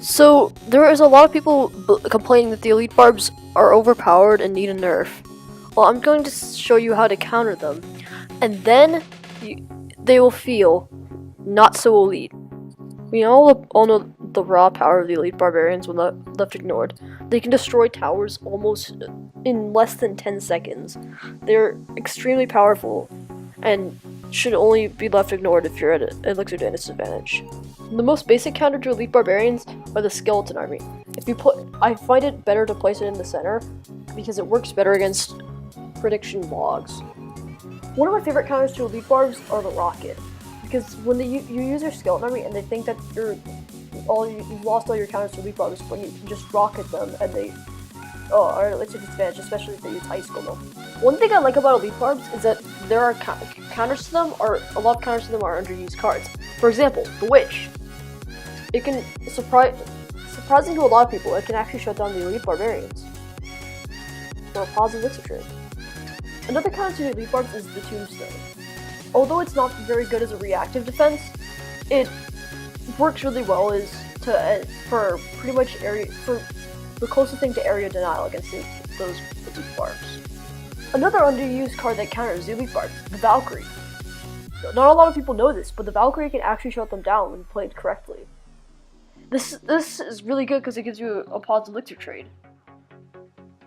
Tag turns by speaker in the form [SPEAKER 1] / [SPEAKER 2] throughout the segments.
[SPEAKER 1] So, there is a lot of people complaining that the Elite Barbs are overpowered and need a nerf. Well, I'm going to show you how to counter them, and then they will feel not so elite. We all know the raw power of the Elite Barbarians when left ignored. They can destroy towers almost in less than 10 seconds. They're extremely powerful, and should only be left ignored if you're at an elixir disadvantage. The most basic counter to Elite Barbarians are the Skeleton Army. I find it better to place it in the center because it works better against prediction logs. One of my favorite counters to Elite Barbs are the Rocket, because when you use your Skeleton Army and they think that you've lost all your counters to Elite Barbs, when you just rocket them and they are at elixir disadvantage, especially if they use Ice Golem. One thing I like about Elite Barbs is that there are counters to them, or a lot of counters to them are underused cards. For example, the Witch. It can surprising to a lot of people, it can actually shut down the Elite Barbarians for a positive elixir trade. Another counter to the Elite Barbs is the Tombstone. Although it's not very good as a reactive defense, it works really well for pretty much the closest thing to area denial against those Elite Barbs. Another underused card that counters the Elite Barbs, the Valkyrie. Not a lot of people know this, but the Valkyrie can actually shut them down when played correctly. This is really good because it gives you a positive elixir trade.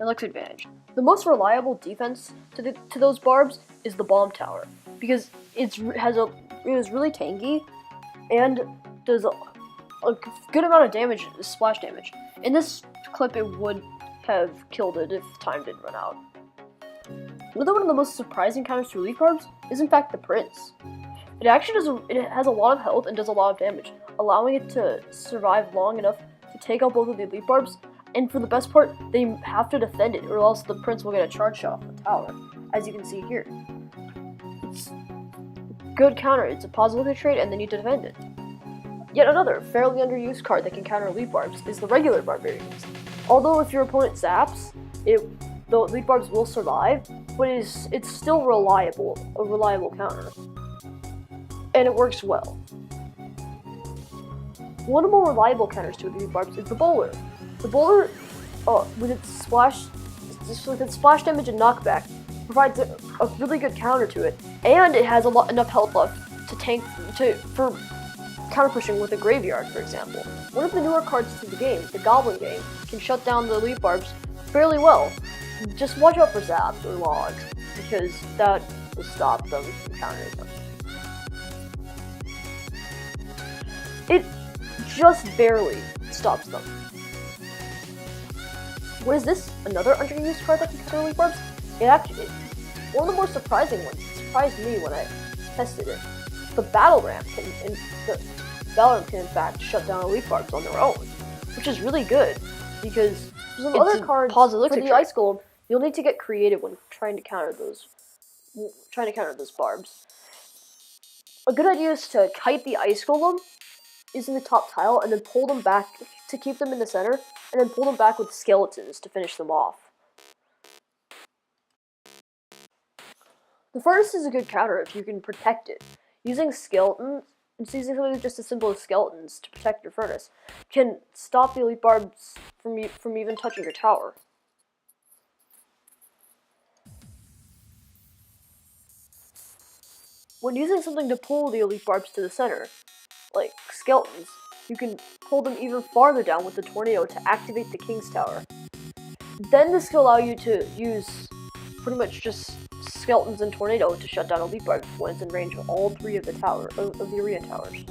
[SPEAKER 1] Elixir advantage. The most reliable defense to those barbs is the Bomb Tower, because it is really tanky and does a good amount of damage, splash damage. In this clip, it would have killed it if time didn't run out. Another one of the most surprising counters to Elite Barbs is in fact the Prince. It actually has a lot of health and does a lot of damage, allowing it to survive long enough to take out both of the Elite Barbs, and for the best part, they have to defend it, or else the Prince will get a charge shot off the tower, as you can see here. It's a good counter, it's a positive trade, and they need to defend it. Yet another fairly underused card that can counter Elite Barbs is the regular Barbarians. Although if your opponent zaps, the Elite Barbs will survive, but it's still a reliable counter. And it works well. One of the more reliable counters to Elite Barbs is the Bowler. The Bowler, with its splash damage and knockback, provides a really good counter to it, and it has enough health left for counter pushing with a Graveyard, for example. One of the newer cards to the game, the Goblin Gang, can shut down the Elite Barbs fairly well. Just watch out for zaps or logs, because that will stop them from countering them. It just barely stops them. What is this? Another underused card that can counter Elite Barbs? One of the more surprising ones. It surprised me when I tested it. The Battle Ramp can in fact shut down Elite Barbs on their own, which is really good because some other cards for the Ice Golem, you'll need to get creative when trying to counter those barbs. A good idea is to kite the Ice Golem using the top tile and then pull them back to keep them in the center, and then pull them back with skeletons to finish them off. The Furnace is a good counter if you can protect it. Using skeletons, using something just as simple as skeletons to protect your Furnace can stop the Elite Barbs from even touching your tower. When using something to pull the Elite Barbs to the center, like skeletons, you can pull them even farther down with the Tornado to activate the King's Tower. Then this will allow you to use pretty much just skeletons and Tornado to shut down Elite Barbs when it's in range of all three of the arena towers.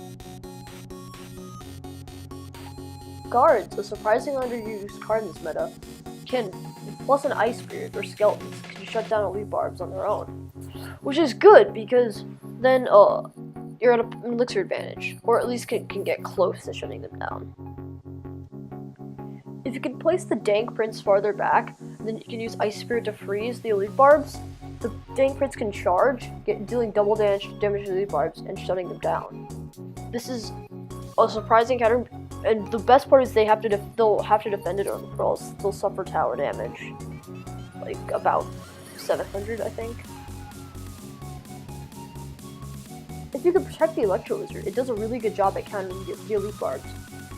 [SPEAKER 1] Guards, a surprisingly underused card in this meta, can, plus an Ice Spirit or Skeletons, can shut down Elite Barbs on their own. Which is good, because then you're at an elixir advantage, or at least can get close to shutting them down. If you can place the Dank Prince farther back, then you can use Ice Spirit to freeze the Elite Barbs. The Dank Prince can charge, dealing double damage to the Elite Barbs and shutting them down. This is a surprising counter, and the best part is they'll have to defend it, or else they'll suffer tower damage, like about 700, I think. If you can protect the Electro Lizard, it does a really good job at countering the Elite Barbs.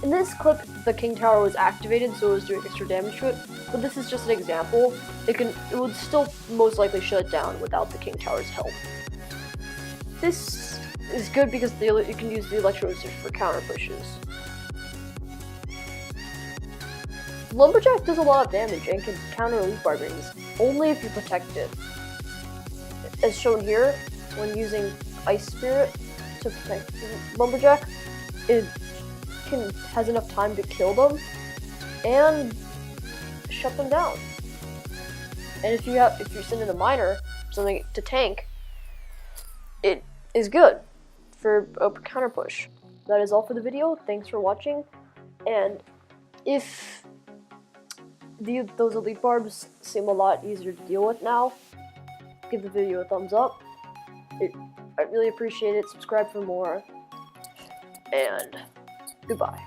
[SPEAKER 1] In this clip, the King Tower was activated, so it was doing extra damage to it. But this is just an example. It would still most likely shut it down without the King Tower's help. This is good because you can use the Electro Booster for counter pushes. Lumberjack does a lot of damage and can counter Elite Barbarians only if you protect it. As shown here, when using Ice Spirit to protect Lumberjack, it has enough time to kill them and shut them down. And if you send in a miner, something to tank, it is good for a counter push. That is all for the video. Thanks for watching. And if those Elite Barbs seem a lot easier to deal with now, give the video a thumbs up. I'd really appreciate it. Subscribe for more. And goodbye.